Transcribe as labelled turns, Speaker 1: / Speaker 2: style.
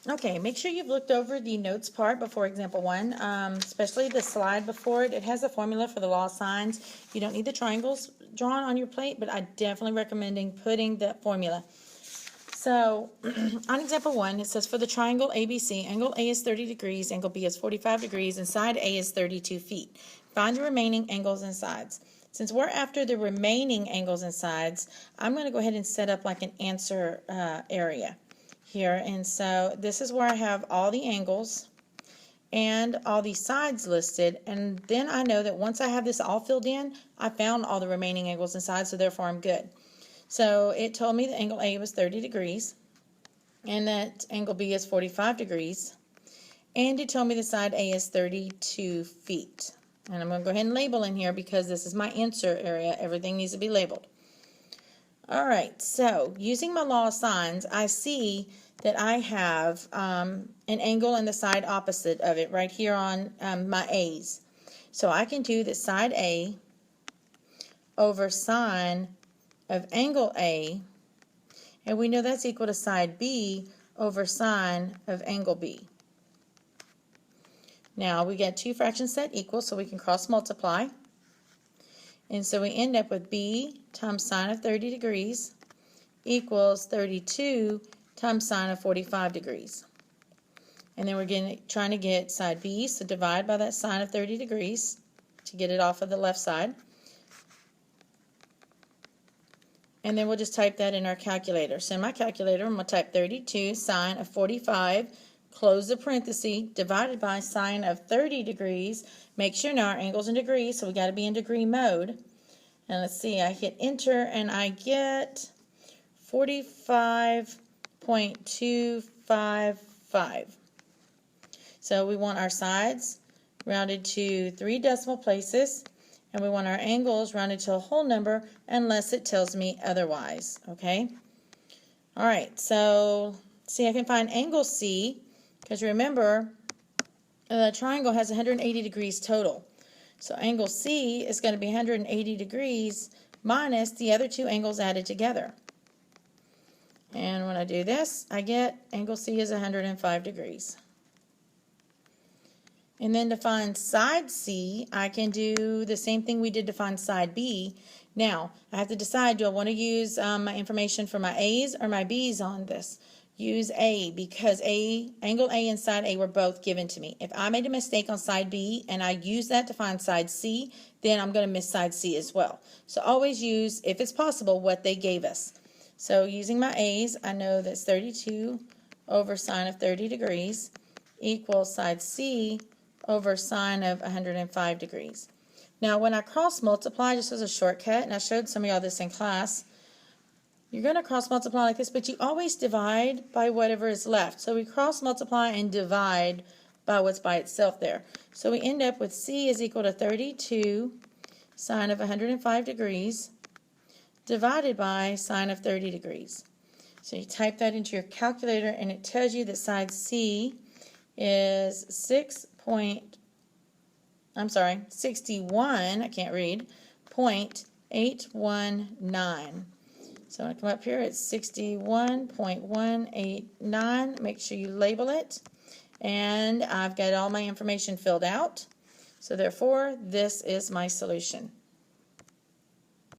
Speaker 1: Okay, make sure you've looked over the notes part before example 1, especially the slide before it. It has a formula for the law of sines. You don't need the triangles drawn on your plate, but I definitely recommend putting that formula. So, on example 1, it says for the triangle ABC, angle A is 30 degrees, angle B is 45 degrees, and side A is 32 feet. Find the remaining angles and sides. Since we're after the remaining angles and sides, I'm going to go ahead and set up like an answer area here. And so this is where I have all the angles and all the sides listed, and then I know that once I have this all filled in, I found all the remaining angles and sides, so therefore I'm good. So it told me that angle A was 30 degrees and that angle B is 45 degrees, and it told me the side A is 32 feet. And I'm going to go ahead and label in here because this is my answer area. Everything needs to be labeled. Alright, so using my law of sines, I see that I have an angle and the side opposite of it right here on my A's. So I can do that side A over sine of angle A, and we know that's equal to side B over sine of angle B. Now we get two fractions set equal, so we can cross multiply. And so we end up with B times sine of 30 degrees equals 32 times sine of 45 degrees. And then we're trying to get side B, so divide by that sine of 30 degrees to get it off of the left side. And then we'll just type that in our calculator. So in my calculator, I'm going to type 32 sine of 45, close the parenthesis, divided by sine of 30 degrees. Make sure now our angle's in degrees, so we got to be in degree mode. And let's see, I hit enter and I get 45.255. So we want our sides rounded to 3 decimal places, and we want our angles rounded to a whole number unless it tells me otherwise, okay? Alright, so see, I can find angle C, because remember, the triangle has 180 degrees total. So angle C is going to be 180 degrees minus the other two angles added together. And when I do this, I get angle C is 105 degrees. And then to find side C, I can do the same thing we did to find side B. Now, I have to decide, do I want to use my information for my A's or my B's on this? Use A, because angle A and side A were both given to me. If I made a mistake on side B and I use that to find side C, then I'm going to miss side C as well. So always use, if it's possible, what they gave us. So using my A's, I know that's 32 over sine of 30 degrees equals side C over sine of 105 degrees. Now when I cross multiply, just as a shortcut, and I showed some of y'all this in class, you're going to cross multiply like this, but you always divide by whatever is left. So we cross multiply and divide by what's by itself there. So we end up with C is equal to 32 sine of 105 degrees divided by sine of 30 degrees. So you type that into your calculator and it tells you that side C is 61, I can't read, 0.819. So I'm going to come up here at 61.189. Make sure you label it. And I've got all my information filled out. So therefore, this is my solution.